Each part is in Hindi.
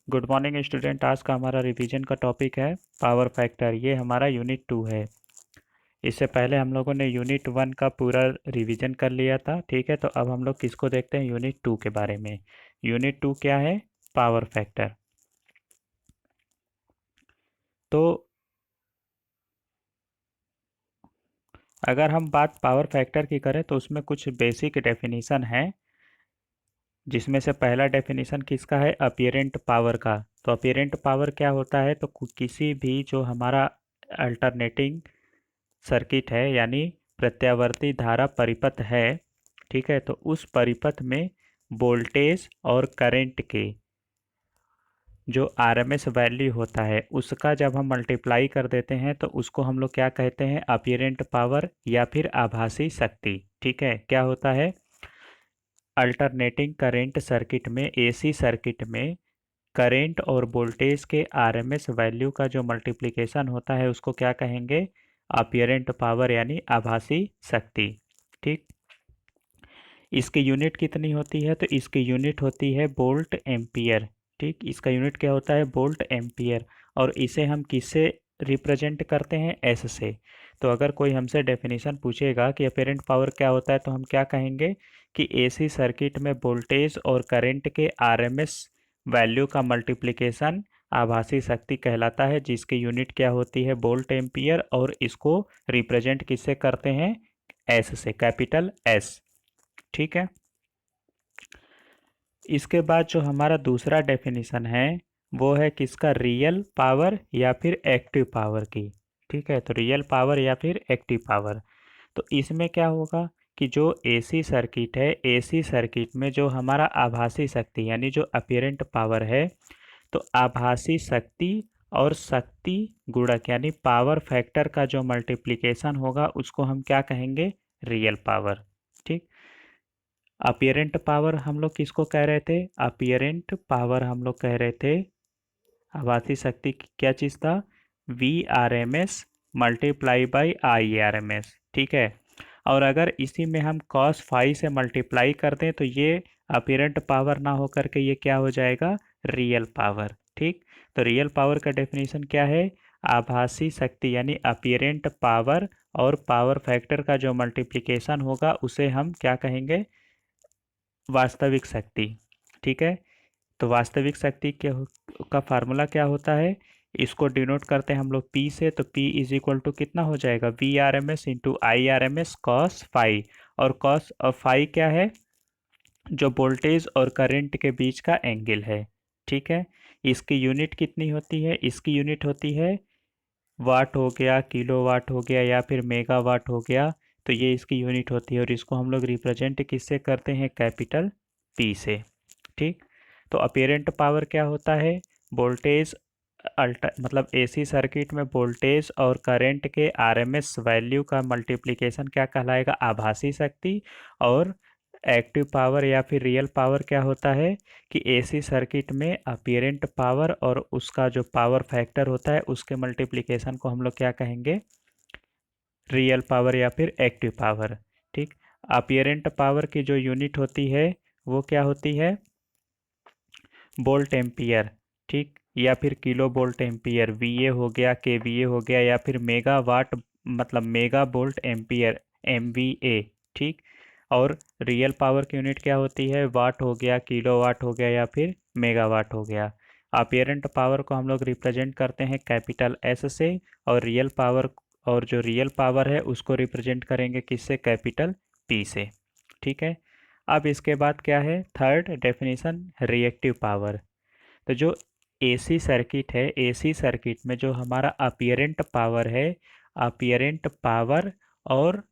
Good morning student. आज का हमारा रिवीजन का टॉपिक है पावर फैक्टर। ये हमारा यूनिट 2 है। इससे पहले हम लोगों ने यूनिट 1 का पूरा रिवीजन कर लिया था। ठीक है, तो अब हम लोग किसको देखते हैं, यूनिट 2 के बारे में। यूनिट 2 क्या है? Power factor. तो अगर हम बात पावर फैक्टर की करें तो उसमें कुछ बेसिक डेफिनेशन है, जिसमें से पहला डेफिनेशन किसका है? अपीरेंट पावर का। तो अपीरेंट पावर क्या होता है? तो किसी भी जो हमारा अल्टरनेटिंग सर्किट है, यानी प्रत्यावर्ती धारा परिपथ है, ठीक है, तो उस परिपथ में वोल्टेज और करंट के जो आरएमएस वैल्यू होता है उसका जब हम मल्टीप्लाई कर देते हैं तो उसको हम लोग क्या कहते हैं? अपीरेंट पावर या फिर आभासी शक्ति। ठीक है, क्या होता है? अल्टरनेटिंग करंट सर्किट में, एसी सर्किट में करंट और वोल्टेज के आरएमएस वैल्यू का जो मल्टीप्लिकेशन होता है उसको क्या कहेंगे? अपीरेंट पावर यानी आभासी शक्ति। ठीक, इसकी यूनिट कितनी होती है? तो इसकी यूनिट होती है वोल्ट एम्पियर। ठीक, इसका यूनिट क्या होता है? Volt ampere. और इसे हम किससे रिप्रेजेंट करते हैं? एस से। तो अगर कोई हमसे डेफिनेशन पूछेगा कि अपीरेंट पावर क्या होता है तो हम क्या कहेंगे कि एसी सर्किट में वोल्टेज और करंट के आरएमएस वैल्यू का मल्टीप्लिकेशन आभासी शक्ति कहलाता है, जिसकी यूनिट क्या होती है? Volt ampere. और इसको रिप्रेजेंट किससे करते हैं? एस से, कैपिटल एस। ठीक है, इसके बाद जो हमारा दूसरा डेफिनेशन है वो है किसका? रियल पावर या फिर एक्टिव पावर की। ठीक है, तो रियल पावर या फिर एक्टिव पावर। तो इसमें क्या होगा कि जो एसी सर्किट है, एसी सर्किट में जो हमारा आभासी शक्ति यानी जो अपीरेंट पावर है, तो आभासी शक्ति और शक्ति गुणक यानी पावर फैक्टर का जो मल्टीप्लिकेशन होगा उसको हम क्या कहेंगे? Real power. ठीक, अपीरेंट पावर हम लोग किसको कह रहे थे? अपीरेंट पावर हम लोग कह रहे थे आभासी शक्ति क्या चीज़ था? V R M S multiply by I R M S. ठीक है, और अगर इसी में हम कॉस फाई से मल्टीप्लाई कर दें तो ये अपीरेंट पावर ना होकर के ये क्या हो जाएगा? Real power. ठीक, तो रियल पावर का डेफिनेशन क्या है? आभासी शक्ति यानी अपीरेंट पावर और पावर फैक्टर का जो मल्टीप्लिकेशन होगा उसे हम क्या कहेंगे? वास्तविक शक्ति। ठीक है, तो वास्तविक शक्ति का फार्मूला क्या होता है? इसको डिनोट करते हैं हम लोग पी से। तो पी इज इक्वल टू कितना हो जाएगा? V R M S into I R M S cos phi. और कॉस और फाई क्या है? जो वोल्टेज और करंट के बीच का एंगल है। ठीक है, इसकी यूनिट कितनी होती है? इसकी यूनिट होती है वाट हो गया, किलो वाट हो गया या फिर मेगा वाट हो गया। तो ये इसकी यूनिट होती है और इसको हम लोग रिप्रेजेंट किससे करते हैं? कैपिटल पी से। ठीक, तो अपीरेंट पावर क्या होता है? वोल्टेज अल्टर मतलब एसी सर्किट में वोल्टेज और करंट के आरएमएस वैल्यू का मल्टीप्लिकेशन क्या कहलाएगा? आभासी शक्ति। और एक्टिव पावर या फिर रियल पावर क्या होता है कि एसी सर्किट में अपीरेंट पावर और उसका जो पावर फैक्टर होता है उसके मल्टीप्लिकेशन को हम लोग क्या कहेंगे? रियल पावर या फिर एक्टिव पावर। ठीक, अपीरेंट पावर की जो यूनिट होती है वो क्या होती है? Volt ampere. ठीक, या फिर किलो वोल्ट एम्पियर, वीए हो गया, केवीए हो गया, या फिर मेगा वाट मतलब मेगा वोल्ट एम्पियर, एमवीए। ठीक, और रियल पावर की यूनिट क्या होती है? वाट हो गया, किलो वाट हो गया या फिर मेगा वाट हो गया। अपीरेंट पावर को हम लोग रिप्रेजेंट करते हैं कैपिटल एस से, और रियल पावर और जो रियल पावर है उसको रिप्रेजेंट करेंगे किससे? कैपिटल पी से। ठीक है, अब इसके बाद क्या है? Third definition, reactive power. तो जो एसी सर्किट है, एसी सर्किट में जो हमारा अपीरेंट पावर है, अपीरेंट पावर और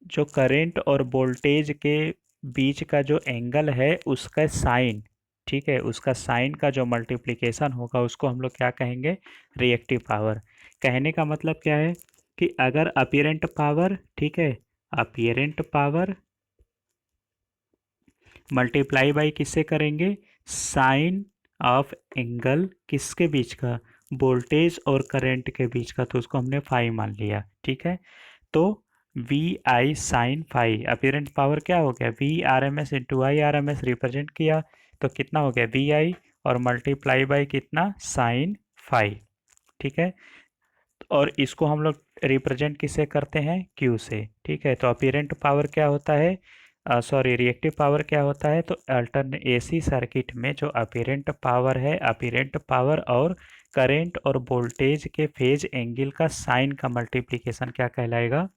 जो करंट और वोल्टेज के बीच का जो एंगल है उसका साइन, ठीक है, उसका साइन का जो मल्टीप्लिकेशन होगा उसको हम लोग क्या कहेंगे? Reactive power. कहने का मतलब क्या है कि अगर अपीरेंट पावर, ठीक है, अपीरेंट पावर मल्टीप्लाई बाई किससे करेंगे? साइन ऑफ एंगल किसके बीच का? वोल्टेज और करंट के बीच का, तो उसको हमने फाई मान लिया। ठीक है, तो V I sine phi apparent power क्या हो गया? V R M S into I R M S represent किया, तो कितना हो गया? V I. और मल्टीप्लाई बाई कितना, साइन फाई। ठीक है, और इसको हम लोग रिप्रेजेंट किससे करते हैं, क्यू से। ठीक है, तो अपीरेंट पावर क्या होता है, सॉरी रिएक्टिव पावर क्या होता है, तो अल्टरने एसी सर्किट में जो अपीरेंट पावर है, अपीरेंट पावर और करंट और वोल्टेज के फेज एंगल का साइन का मल्टीप्लिकेशन क्या कहलाएगा,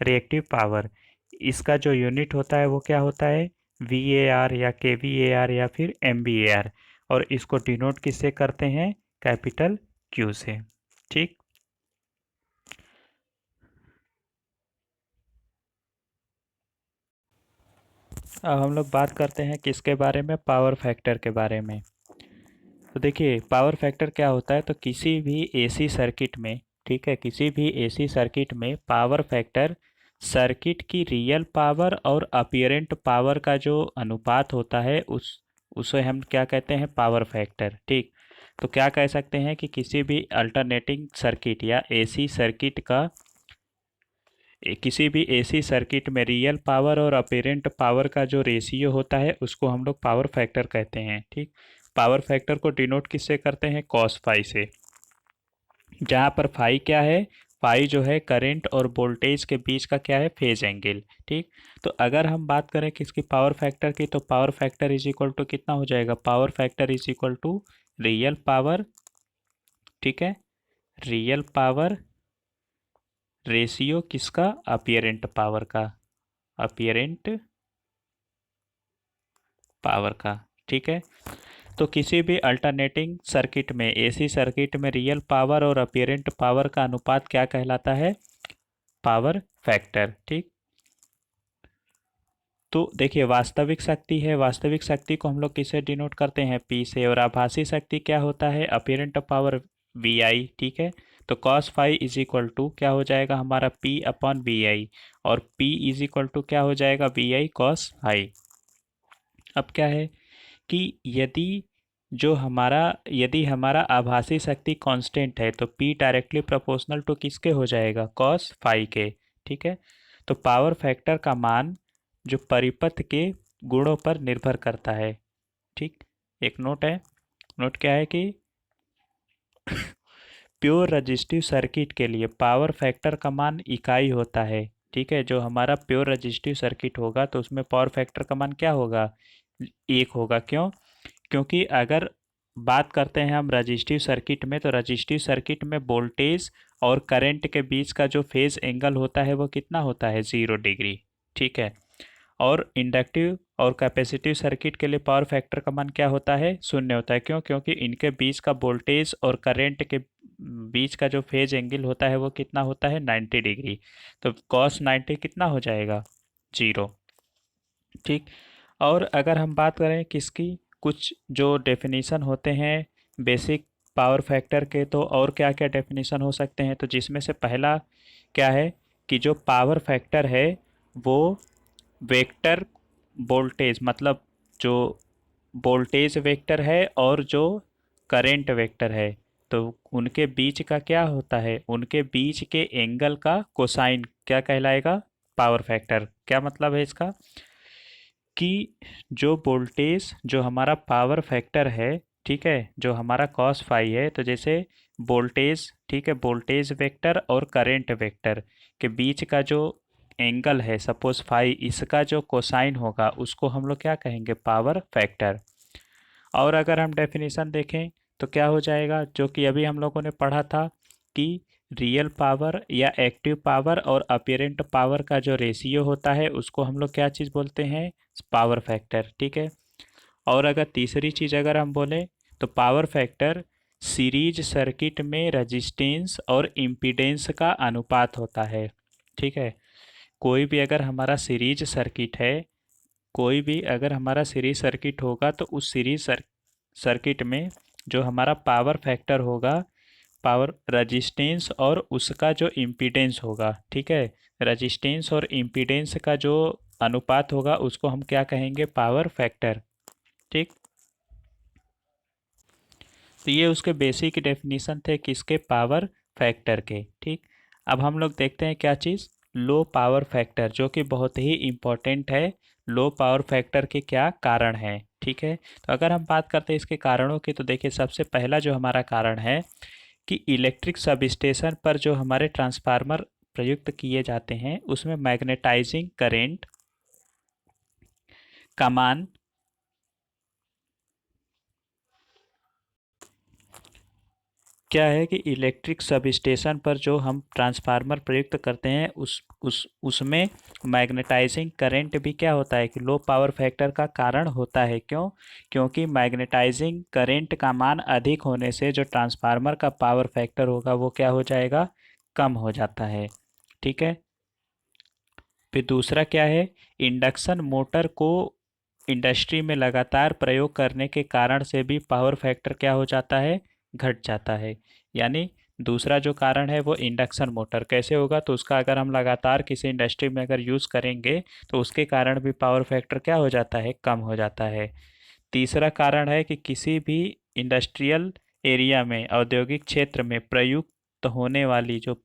रिएक्टिव पावर। इसका जो यूनिट होता है वो क्या होता है, VAR या KVAR या फिर MVAR, और इसको डिनोट किससे करते हैं, कैपिटल क्यू से। ठीक, अब हम लोग बात करते हैं किसके बारे में, पावर फैक्टर के बारे में। तो देखिए पावर फैक्टर क्या होता है, तो किसी भी एसी सर्किट में, ठीक है, किसी भी एसी सर्किट में पावर फैक्टर सर्किट की रियल पावर और अपीरेंट पावर का जो अनुपात होता है उसे हम क्या कहते हैं, पावर फैक्टर। ठीक, तो क्या कह सकते हैं कि किसी भी अल्टरनेटिंग सर्किट या एसी सर्किट का, किसी भी एसी सर्किट में रियल पावर और अपीरेंट पावर का जो रेशियो होता है उसको हम लोग पावर फैक्टर कहते हैं। ठीक, पावर फैक्टर को डिनोट किससे करते हैं, कॉस फाई से, जहाँ पर फाई क्या है, फाई जो है करंट और वोल्टेज के बीच का क्या है, फेज एंगल। ठीक, तो अगर हम बात करें किसकी, पावर फैक्टर की, तो power factor is equal to कितना हो जाएगा, power factor is equal to real power, ठीक है, रियल पावर रेशियो किसका, अपीरेंट पावर का, अपीरेंट पावर का। ठीक है, तो किसी भी अल्टरनेटिंग सर्किट में, एसी सर्किट में रियल पावर और अपीरेंट पावर का अनुपात क्या कहलाता है, पावर फैक्टर। ठीक, तो देखिए वास्तविक शक्ति है, वास्तविक शक्ति को हम लोग किसे डिनोट करते हैं, पी से, और आभासी शक्ति क्या होता है, अपीरेंट पावर, VI। ठीक है, तो cos phi is equal to क्या हो जाएगा हमारा, P अपॉन VI, और P इज इक्वल टू क्या हो जाएगा, VI कॉस फाई। अब क्या है कि यदि हमारा आभासी शक्ति कांस्टेंट है तो P डायरेक्टली प्रोपोर्शनल टू किसके हो जाएगा, कॉस फाई के। ठीक है, तो पावर फैक्टर का मान जो परिपथ के गुणों पर निर्भर करता है। ठीक, एक नोट है, नोट क्या है कि प्योर रजिस्टिव सर्किट के लिए पावर फैक्टर का मान इकाई होता है। ठीक है, जो हमारा प्योर रजिस्टिव सर्किट होगा तो उसमें पावर फैक्टर का मान क्या होगा, 1 होगा। क्यों, क्योंकि अगर बात करते हैं हम रजिस्टिव सर्किट में, तो रजिस्टिव सर्किट में वोल्टेज और करंट के बीच का जो फेज एंगल होता है वो कितना होता है, 0 डिग्री। ठीक है, और इंडक्टिव और कैपेसिटिव सर्किट के लिए पावर फैक्टर का मान क्या होता है, 0 होता है। क्यों, क्योंकि इनके बीच का वोल्टेज और करंट के बीच का जो फेज एंगल होता है वो कितना होता है, 90 डिग्री। तो कॉस 90 कितना हो जाएगा, 0। ठीक, और अगर हम बात करें किसकी, कुछ जो डेफिनेशन होते हैं बेसिक पावर फैक्टर के, तो और क्या क्या डेफिनेशन हो सकते हैं, तो जिसमें से पहला क्या है कि जो पावर फैक्टर है वो वेक्टर वोल्टेज, मतलब जो वोल्टेज वेक्टर है और जो करंट वेक्टर है, तो उनके बीच का क्या होता है, उनके बीच के एंगल का कोसाइन क्या कहलाएगा, पावर फैक्टर। क्या मतलब है इसका, कि जो वोल्टेज, जो हमारा पावर फैक्टर है, ठीक है, जो हमारा कॉस फाई है, तो जैसे वोल्टेज, ठीक है, वोल्टेज वेक्टर और करंट वेक्टर के बीच का जो एंगल है, सपोज फाई, इसका जो कोसाइन होगा उसको हम लोग क्या कहेंगे, पावर फैक्टर। और अगर हम डेफिनेशन देखें तो क्या हो जाएगा, जो कि अभी हम लोगों ने पढ़ा था कि रियल पावर या एक्टिव पावर और अपीरेंट पावर का जो रेशियो होता है उसको हम लोग क्या चीज़ बोलते हैं, पावर फैक्टर। ठीक है, और अगर तीसरी चीज़ अगर हम बोलें तो पावर फैक्टर सीरीज सर्किट में रजिस्टेंस और इम्पीडेंस का अनुपात होता है। ठीक है, कोई भी अगर हमारा सीरीज सर्किट है, कोई भी अगर हमारा सीरीज सर्किट होगा तो उस सीरीज सर्किट में जो हमारा पावर फैक्टर होगा, पावर रजिस्टेंस और उसका जो इम्पीडेंस होगा, ठीक है, रजिस्टेंस और इम्पीडेंस का जो अनुपात होगा उसको हम क्या कहेंगे, पावर फैक्टर। ठीक, तो ये उसके बेसिक डेफिनेशन थे किसके, पावर फैक्टर के। ठीक, अब हम लोग देखते हैं क्या चीज़, लो पावर फैक्टर, जो कि बहुत ही इम्पोर्टेंट है। लो पावर फैक्टर के क्या कारण हैं, ठीक है। तो अगर हम बात करते हैं इसके कारणों की, तो देखिए सबसे पहला जो हमारा कारण है कि इलेक्ट्रिक सबस्टेशन पर जो हमारे ट्रांसफार्मर प्रयुक्त किए जाते हैं उसमें मैग्नेटाइजिंग करेंट का मान क्या है कि इलेक्ट्रिक सबस्टेशन पर जो हम ट्रांसफार्मर प्रयुक्त करते हैं उसमें मैग्नेटाइजिंग करंट भी क्या होता है कि लो पावर फैक्टर का कारण होता है। क्यों? क्योंकि मैग्नेटाइजिंग करंट का मान अधिक होने से जो ट्रांसफार्मर का पावर फैक्टर होगा वो क्या हो जाएगा, कम हो जाता है। ठीक है। फिर दूसरा क्या है, इंडक्शन मोटर को इंडस्ट्री में लगातार प्रयोग करने के कारण से भी पावर फैक्टर क्या हो जाता है, घट जाता है। यानी दूसरा जो कारण है वो इंडक्शन मोटर कैसे होगा, तो उसका अगर हम लगातार किसी इंडस्ट्री में अगर यूज़ करेंगे तो उसके कारण भी पावर फैक्टर क्या हो जाता है, कम हो जाता है। तीसरा कारण है कि किसी भी इंडस्ट्रियल एरिया में, औद्योगिक क्षेत्र में प्रयुक्त होने वाली जो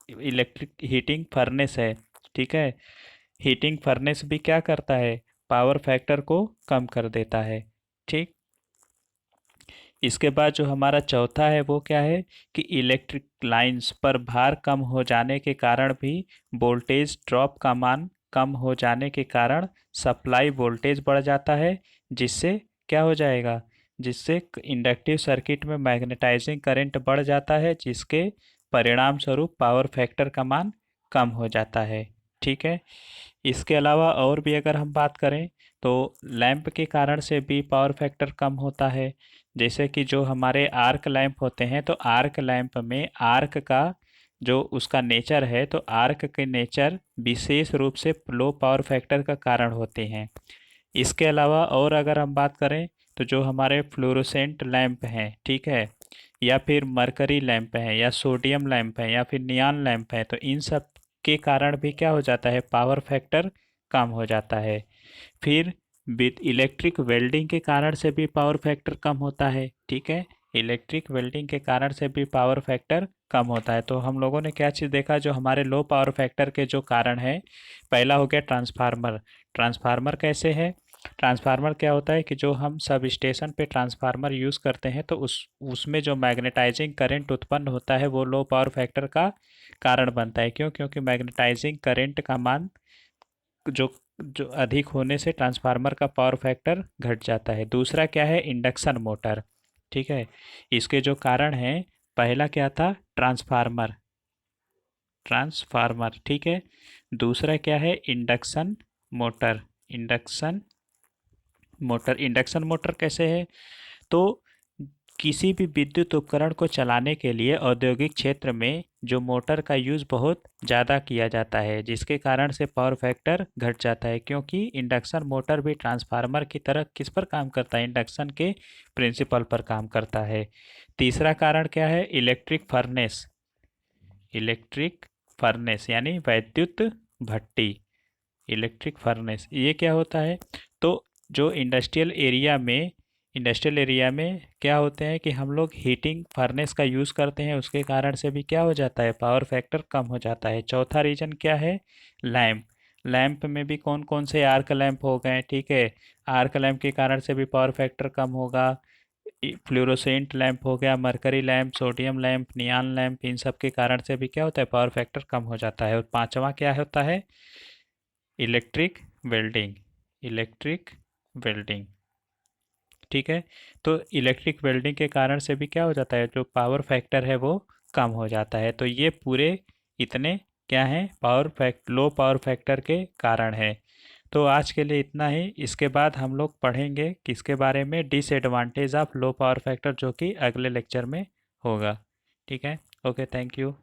इलेक्ट्रिक हीटिंग फर्नेस है, ठीक है, हीटिंग फर्नेस भी क्या करता है, पावर फैक्टर को कम कर देता है। ठीक। इसके बाद जो हमारा चौथा है वो क्या है कि इलेक्ट्रिक लाइंस पर भार कम हो जाने के कारण भी वोल्टेज ड्रॉप का मान कम हो जाने के कारण सप्लाई वोल्टेज बढ़ जाता है, जिससे क्या हो जाएगा, जिससे इंडक्टिव सर्किट में मैग्नेटाइजिंग करंट बढ़ जाता है, जिसके परिणाम स्वरूप पावर फैक्टर का मान कम हो जाता है। ठीक है। इसके अलावा और भी अगर हम बात करें तो लैंप के कारण से भी पावर फैक्टर कम होता है। जैसे कि जो हमारे आर्क लैंप होते हैं, तो आर्क लैंप में आर्क का जो उसका नेचर है, तो आर्क के नेचर विशेष रूप से लो पावर फैक्टर का कारण होते हैं। इसके अलावा और अगर हम बात करें तो जो हमारे फ्लोरोसेंट लैंप हैं, ठीक है, या फिर मरकरी लैंप हैं, या सोडियम लैंप हैं, या फिर नियॉन लैंप हैं, तो इन सब के कारण भी क्या हो जाता है, पावर फैक्टर कम हो जाता है। फिर विद इलेक्ट्रिक वेल्डिंग के कारण से भी पावर फैक्टर कम होता है। ठीक है। इलेक्ट्रिक वेल्डिंग के कारण से भी पावर फैक्टर कम होता है। तो हम लोगों ने क्या चीज़ देखा, जो हमारे लो पावर फैक्टर के जो कारण है, पहला हो गया ट्रांसफार्मर। ट्रांसफार्मर कैसे है, ट्रांसफार्मर क्या होता है कि जो हम सब स्टेशन पे ट्रांसफार्मर यूज़ करते हैं तो उसमें जो मैग्नेटाइजिंग करंट उत्पन्न होता है वो लो पावर फैक्टर का कारण बनता है। क्यों? क्योंकि मैग्नेटाइजिंग करंट का मान जो जो अधिक होने से ट्रांसफार्मर का पावर फैक्टर घट जाता है। दूसरा क्या है, इंडक्शन मोटर। ठीक है। इसके जो कारण हैं, पहला क्या था, ट्रांसफार्मर, ट्रांसफार्मर, ठीक है। दूसरा क्या है, induction motor, induction motor. Induction motor कैसे है, तो किसी भी विद्युत उपकरण को चलाने के लिए औद्योगिक क्षेत्र में जो मोटर का यूज़ बहुत ज़्यादा किया जाता है, जिसके कारण से पावर फैक्टर घट जाता है। क्योंकि इंडक्शन मोटर भी ट्रांसफार्मर की तरह किस पर काम करता है, इंडक्शन के प्रिंसिपल पर काम करता है। तीसरा कारण क्या है, इलेक्ट्रिक फर्नेस, इलेक्ट्रिक फर्नेस यानी वैद्युत भट्टी, इलेक्ट्रिक फर्नेस, ये क्या होता है, तो जो इंडस्ट्रियल एरिया में क्या होते हैं कि हम लोग हीटिंग फर्नेस का यूज़ करते हैं, उसके कारण से भी क्या हो जाता है, पावर फैक्टर कम हो जाता है। चौथा रीजन क्या है, लैंप। लैंप में भी कौन कौन से आर्क लैंप हो गए, ठीक है, आर्क लैंप के कारण से भी पावर फैक्टर कम होगा। फ्लोरोसेंट लैंप हो गया, mercury lamp, sodium lamp, neon lamp, इन सब के कारण से भी क्या होता है, पावर फैक्टर कम हो जाता है। और पांचवा क्या होता है, इलेक्ट्रिक वेल्डिंग, इलेक्ट्रिक वेल्डिंग, ठीक है। तो इलेक्ट्रिक वेल्डिंग के कारण से भी क्या हो जाता है, जो पावर फैक्टर है वो कम हो जाता है। तो ये पूरे इतने क्या हैं, लो पावर फैक्टर के कारण है। तो आज के लिए इतना ही। इसके बाद हम लोग पढ़ेंगे किसके बारे में, disadvantage of low power factor, जो कि अगले लेक्चर में होगा। ठीक है। Okay, thank you.